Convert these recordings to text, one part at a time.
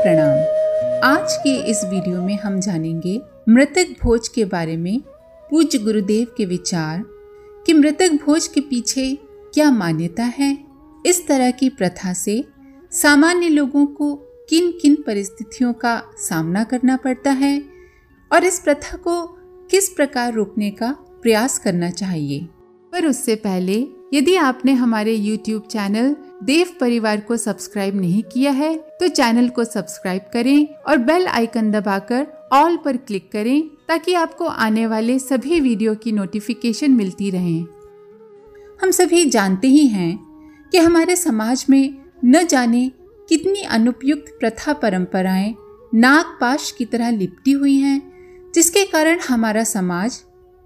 प्रणाम। आज के इस वीडियो में हम जानेंगे मृतक भोज के बारे में पूज्य गुरुदेव के विचार कि मृतक भोज के पीछे क्या मान्यता है, इस तरह की प्रथा से सामान्य लोगों को किन किन परिस्थितियों का सामना करना पड़ता है और इस प्रथा को किस प्रकार रोकने का प्रयास करना चाहिए। पर उससे पहले यदि आपने हमारे YouTube चैनल देव परिवार को सब्सक्राइब नहीं किया है तो चैनल को सब्सक्राइब करें और बेल आइकन दबाकर ऑल पर क्लिक करें ताकि आपको आने वाले सभी वीडियो की नोटिफिकेशन मिलती रहे। हम सभी जानते ही हैं कि हमारे समाज में न जाने कितनी अनुपयुक्त प्रथा परंपराएं नागपाश की तरह लिपटी हुई हैं, जिसके कारण हमारा समाज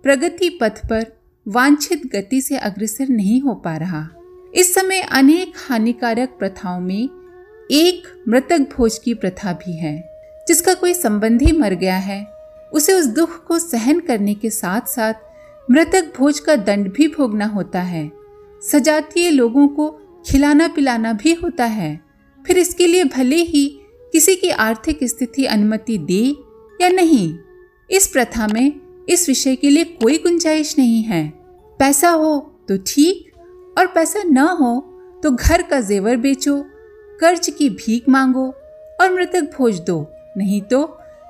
प्रगति पथ पर वांछित गति से अग्रसर नहीं हो पा रहा। इस समय अनेक हानिकारक प्रथाओं में एक मृतक भोज की प्रथा भी है। जिसका कोई संबंधी मर गया है उसे उस दुख को सहन करने के साथ साथ मृतक भोज का दंड भी भोगना होता है। सजातीय लोगों को खिलाना पिलाना भी होता है। फिर इसके लिए भले ही किसी की आर्थिक स्थिति अनुमति दे या नहीं, इस प्रथा में इस विषय के लिए कोई गुंजाइश नहीं है। पैसा हो तो ठीक, और पैसा न हो तो घर का जेवर बेचो, कर्ज की भीख मांगो और मृतक भोज दो, नहीं तो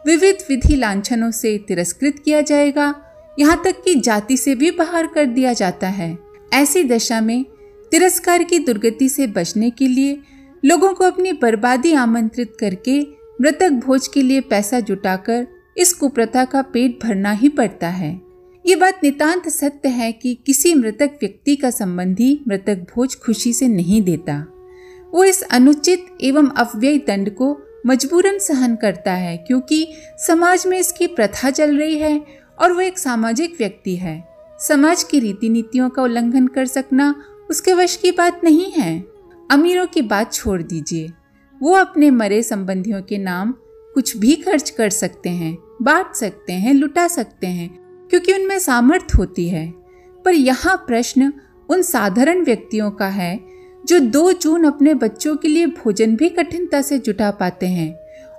विविध विधि लांछनों से तिरस्कृत किया जाएगा, यहाँ तक कि जाति से भी बाहर कर दिया जाता है। ऐसी दशा में तिरस्कार की दुर्गति से बचने के लिए लोगों को अपनी बर्बादी आमंत्रित करके मृतक भोज के लिए पैसा जुटाकर इस कुप्रथा का पेट भरना ही पड़ता है। ये बात नितांत सत्य है कि किसी मृतक व्यक्ति का संबंधी मृतक भोज खुशी से नहीं देता। वो इस अनुचित एवं अव्ययी दंड को मजबूरन सहन करता है, क्योंकि समाज में इसकी प्रथा चल रही है और वो एक सामाजिक व्यक्ति है। समाज की रीति नीतियों का उल्लंघन कर सकना उसके वश की बात नहीं है। अमीरों की बात छोड़ दीजिए, वो अपने मरे संबंधियों के नाम कुछ भी खर्च कर सकते हैं, बांट सकते हैं, लुटा सकते हैं, क्योंकि उनमें सामर्थ्य होती है। पर यहाँ प्रश्न उन साधारण व्यक्तियों का है जो 2 जून अपने बच्चों के लिए भोजन भी कठिनता से जुटा पाते हैं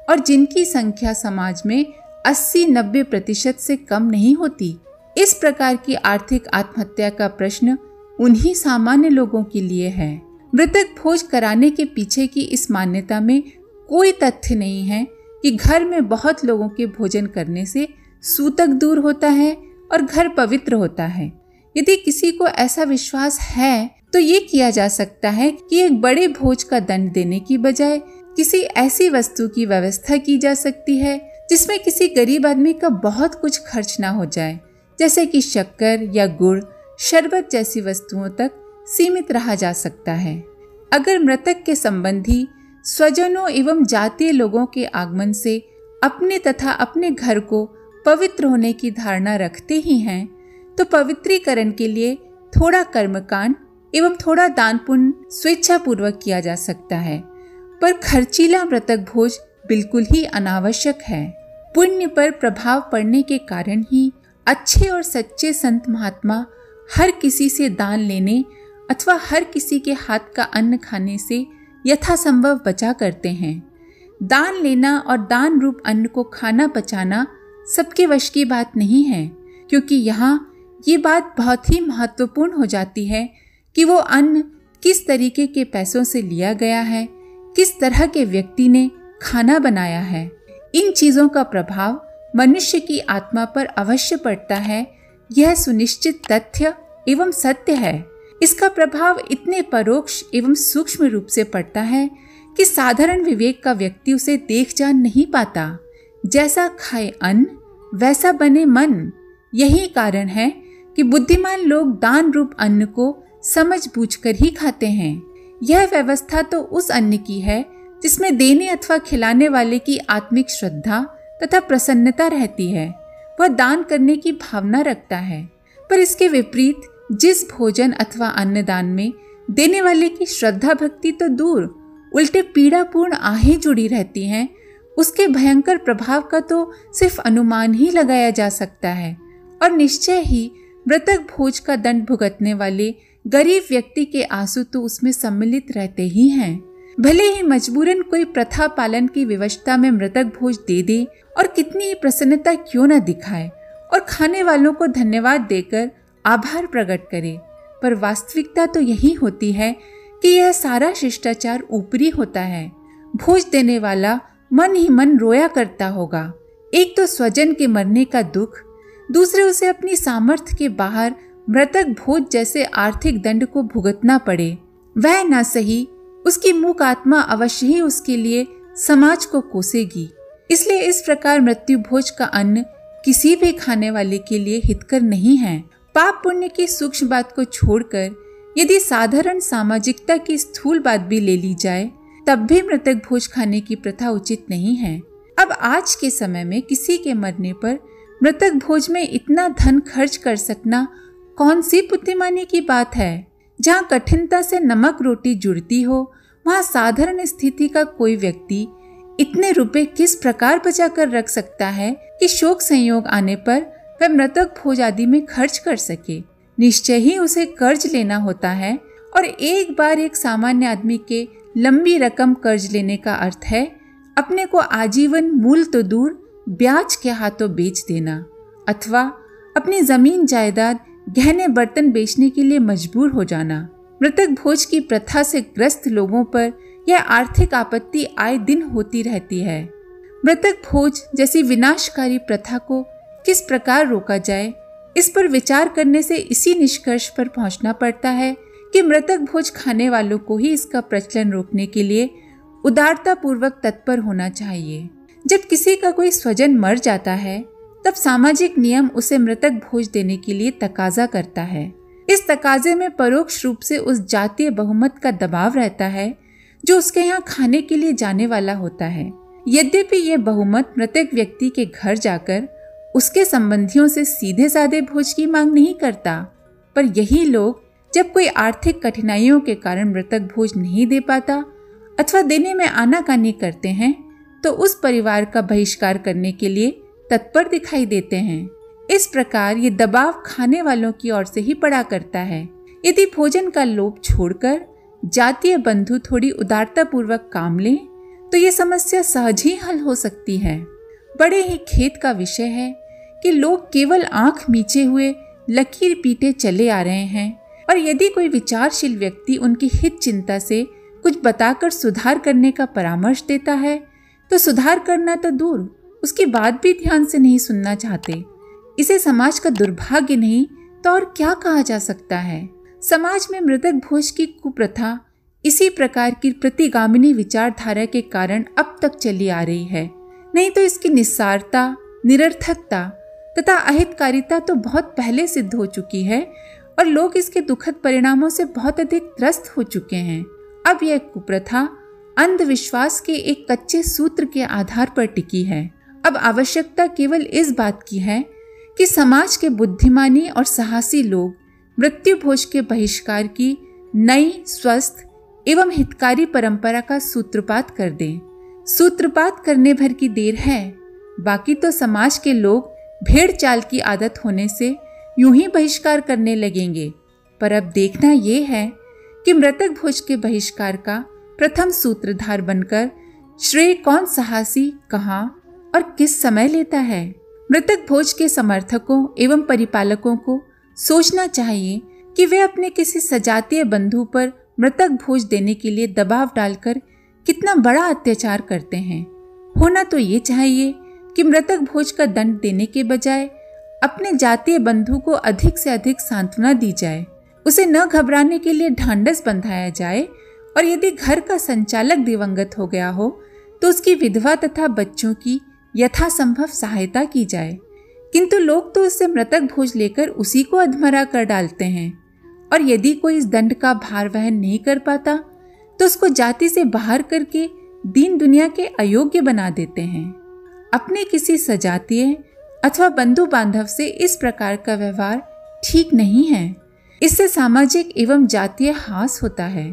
और जिनकी संख्या समाज में 80-90% से कम नहीं होती। इस प्रकार की आर्थिक आत्महत्या का प्रश्न उन्हीं सामान्य लोगों के लिए है। मृतक भोज कराने के पीछे की इस मान्यता में कोई तथ्य नहीं है कि घर में बहुत लोगों के भोजन करने से सूतक दूर होता है और घर पवित्र होता है। यदि किसी को ऐसा विश्वास है तो ये किया जा सकता है कि एक बड़े भोज का दंड देने की बजाय किसी ऐसी वस्तु की व्यवस्था की जा सकती है जिसमें किसी गरीब आदमी का बहुत कुछ खर्च ना हो जाए, जैसे कि शक्कर या गुड़, शरबत जैसी वस्तुओं तक सीमित रहा जा सकता है। अगर मृतक के संबंधी स्वजनों एवं जातीय लोगों के आगमन से अपने तथा अपने घर को पवित्र होने की धारणा रखते ही हैं, तो पवित्रीकरण के लिए थोड़ा कर्मकांड एवं थोड़ा दान पुण्य स्वेच्छा पूर्वक किया जा सकता है। पर खर्चीला मृतक भोज बिल्कुल ही अनावश्यक है। पुण्य पर प्रभाव पड़ने के कारण ही अच्छे और सच्चे संत महात्मा हर किसी से दान लेने अथवा हर किसी के हाथ का अन्न खाने से यथासंभव बचा करते हैं। दान लेना और दान रूप अन्न को खाना पचाना सबके वश की बात नहीं है, क्योंकि यहाँ ये बात बहुत ही महत्वपूर्ण हो जाती है कि वो अन्न किस तरीके के पैसों से लिया गया है, किस तरह के व्यक्ति ने खाना बनाया है। इन चीज़ों का प्रभाव मनुष्य की आत्मा पर अवश्य पड़ता है, यह सुनिश्चित तथ्य एवं सत्य है। इसका प्रभाव इतने परोक्ष एवं सूक्ष्म रूप से पड़ता है कि साधारण विवेक का व्यक्ति उसे देख जान नहीं पाता। जैसा खाए अन्न वैसा बने मन। यही कारण है कि बुद्धिमान लोग दान रूप अन्न को समझ बूझकर ही खाते हैं। यह व्यवस्था तो उस अन्न की है जिसमें देने अथवा खिलाने वाले की आत्मिक श्रद्धा तथा प्रसन्नता रहती है, वह दान करने की भावना रखता है। पर इसके विपरीत जिस भोजन अथवा अन्नदान में देने वाले की श्रद्धा भक्ति तो दूर, उल्टे पीड़ापूर्ण आहें जुड़ी रहती हैं, उसके भयंकर प्रभाव का तो सिर्फ अनुमान ही लगाया जा सकता है। और निश्चय ही मृतक भोज का दंड भुगतने वाले गरीब व्यक्ति के आंसू तो उसमें सम्मिलित रहते ही हैं। भले ही मजबूरन कोई प्रथा पालन की विवशता में मृतक भोज दे दे और कितनी ही प्रसन्नता क्यों न दिखाए और खाने वालों को धन्यवाद देकर आभार प्रकट करे, पर वास्तविकता तो यही होती है कि यह सारा शिष्टाचार ऊपरी होता है। भोज देने वाला मन ही मन रोया करता होगा। एक तो स्वजन के मरने का दुख, दूसरे उसे अपनी सामर्थ्य के बाहर मृतक भोज जैसे आर्थिक दंड को भुगतना पड़े। वह न सही, उसकी मूक आत्मा अवश्य ही उसके लिए समाज को कोसेगी। इसलिए इस प्रकार मृत्यु भोज का अन्न किसी भी खाने वाले के लिए हितकर नहीं है। पाप पुण्य की सूक्ष्म बात को छोड़कर यदि साधारण सामाजिकता की स्थूल बात भी ले ली जाए, तब भी मृतक भोज खाने की प्रथा उचित नहीं है। अब आज के समय में किसी के मरने पर मृतक भोज में इतना धन खर्च कर सकना कौन सी बुद्धिमानी की बात है। जहाँ कठिनता से नमक रोटी जुड़ती हो, वहाँ साधारण स्थिति का कोई व्यक्ति इतने रुपए किस प्रकार बचा कर रख सकता है कि शोक संयोग आने पर वह मृतक भोज आदि में खर्च कर सके। निश्चय ही उसे कर्ज लेना होता है, और एक बार एक सामान्य आदमी के लंबी रकम कर्ज लेने का अर्थ है अपने को आजीवन मूल तो दूर ब्याज के हाथों बेच देना, अथवा अपनी जमीन जायदाद गहने बर्तन बेचने के लिए मजबूर हो जाना। मृतक भोज की प्रथा से ग्रस्त लोगों पर यह आर्थिक आपत्ति आए दिन होती रहती है। मृतक भोज जैसी विनाशकारी प्रथा को किस प्रकार रोका जाए, इस पर विचार करने से इसी निष्कर्ष पर पहुंचना पड़ता है कि मृतक भोज खाने वालों को ही इसका प्रचलन रोकने के लिए उदारता पूर्वक तत्पर होना चाहिए। जब किसी का कोई स्वजन मर जाता है, तब सामाजिक नियम उसे मृतक भोज देने के लिए तकाजा करता है। इस तकाजे में परोक्ष रूप से उस जातीय बहुमत का दबाव रहता है जो उसके यहाँ खाने के लिए जाने वाला होता है। यद्यपि यह बहुमत मृतक व्यक्ति के घर जाकर उसके संबंधियों से सीधे साधे भोज की मांग नहीं करता, पर यही लोग जब कोई आर्थिक कठिनाइयों के कारण मृतक भोज नहीं दे पाता अथवा देने में आनाकानी करते हैं, तो उस परिवार का बहिष्कार करने के लिए तत्पर दिखाई देते हैं। इस प्रकार ये दबाव खाने वालों की ओर से ही पड़ा करता है। यदि भोजन का लोभ छोड़कर जातीय बंधु थोड़ी उदारता पूर्वक काम लें, तो ये समस्या सहज ही हल हो सकती है। बड़े ही खेद का विषय है कि लोग केवल आंख मीचे हुए लकीर पीटे चले आ रहे हैं, और यदि कोई विचारशील व्यक्ति उनकी हित चिंता से कुछ बताकर सुधार करने का परामर्श देता है, तो सुधार करना तो दूर, उसकी बात भी ध्यान से नहीं सुनना चाहते। इसे समाज का दुर्भाग्य नहीं तो और क्या कहा जा सकता है। समाज में मृतक भोज की कुप्रथा इसी प्रकार की प्रतिगामिनी विचारधारा के कारण अब तक चली आ रही है। नहीं तो इसकी निस्सारता, निरर्थकता तथा अहितकारिता तो बहुत पहले सिद्ध हो चुकी है, और लोग इसके दुखद परिणामों से बहुत अधिक त्रस्त हो चुके हैं। अब यह कुप्रथा अंधविश्वास के एक कच्चे सूत्र के आधार पर टिकी है। अब आवश्यकता केवल इस बात की है कि समाज के बुद्धिमानी और साहसी लोग मृत्यु भोज के बहिष्कार की नई, स्वस्थ एवं हितकारी परंपरा का सूत्रपात कर दें। सूत्रपात करने भर की देर है, बाकी तो समाज के लोग भेड़ चाल की आदत होने से यूं ही बहिष्कार करने लगेंगे। पर अब देखना ये है कि मृतक भोज के बहिष्कार का प्रथम सूत्रधार बनकर श्रेय कौन साहसी, कहाँ और किस समय लेता है। मृतक भोज के समर्थकों एवं परिपालकों को सोचना चाहिए कि वे अपने किसी सजातीय बंधु पर मृतक भोज देने के लिए दबाव डालकर कितना बड़ा अत्याचार करते हैं। होना तो ये चाहिए कि मृतक भोज का दंड देने के बजाय अपने जातीय बंधु को अधिक से अधिक सांत्वना दी जाए, उसे न घबराने के लिए ढांढस बंधाया जाए, और यदि घर का संचालक दिवंगत हो गया हो तो उसकी विधवा तथा बच्चों की यथासंभव सहायता की जाए। किंतु लोग तो उससे मृतक भोज लेकर उसी को अधमरा कर डालते हैं, और यदि कोई इस दंड का भार वहन नहीं कर पाता तो उसको जाति से बाहर करके दीन दुनिया के अयोग्य बना देते हैं। अपने किसी सजातीय अथवा बंधु बांधव से इस प्रकार का व्यवहार ठीक नहीं है। इससे सामाजिक एवं जातीय हास होता है,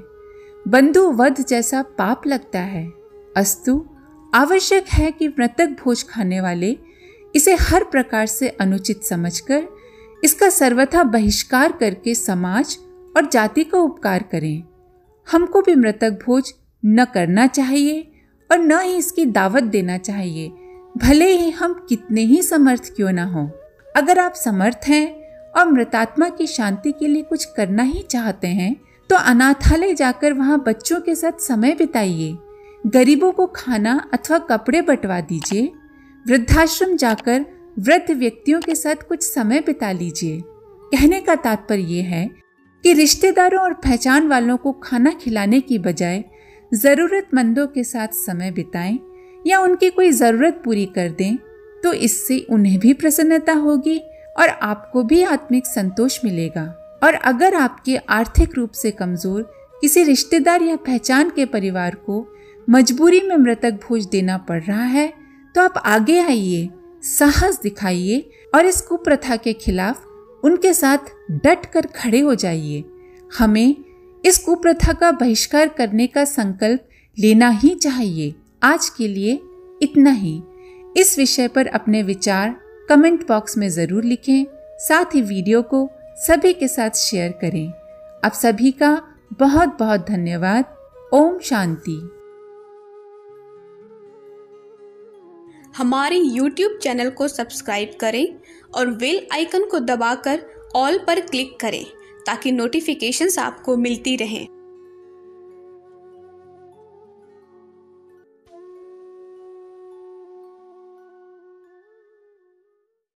बंधु वध जैसा पाप लगता है। अस्तु आवश्यक है कि मृतक भोज खाने वाले इसे हर प्रकार से अनुचित समझकर इसका सर्वथा बहिष्कार करके समाज और जाति का उपकार करें। हमको भी मृतक भोज न करना चाहिए और न ही इसकी दावत देना चाहिए, भले ही हम कितने ही समर्थ क्यों ना हों। अगर आप समर्थ हैं और मृतात्मा की शांति के लिए कुछ करना ही चाहते हैं तो अनाथालय जाकर वहां बच्चों के साथ समय बिताइए, गरीबों को खाना अथवा कपड़े बंटवा दीजिए, वृद्धाश्रम जाकर वृद्ध व्यक्तियों के साथ कुछ समय बिता लीजिए। कहने का तात्पर्य ये है कि रिश्तेदारों और पहचान वालों को खाना खिलाने की बजाय ज़रूरतमंदों के साथ समय बिताएं या उनकी कोई ज़रूरत पूरी कर दें, तो इससे उन्हें भी प्रसन्नता होगी और आपको भी आत्मिक संतोष मिलेगा। और अगर आपके आर्थिक रूप से कमज़ोर किसी रिश्तेदार या पहचान के परिवार को मजबूरी में मृतक भोज देना पड़ रहा है तो आप आगे आइए, साहस दिखाइए और इस कुप्रथा के खिलाफ उनके साथ डट कर खड़े हो जाइए। हमें इस कुप्रथा का बहिष्कार करने का संकल्प लेना ही चाहिए। आज के लिए इतना ही। इस विषय पर अपने विचार कमेंट बॉक्स में ज़रूर लिखें, साथ ही वीडियो को सभी के साथ शेयर करें। आप सभी का बहुत बहुत धन्यवाद। ओम शांति। हमारे YouTube चैनल को सब्सक्राइब करें और बेल आइकन को दबाकर ऑल पर क्लिक करें ताकि नोटिफिकेशंस आपको मिलती रहें।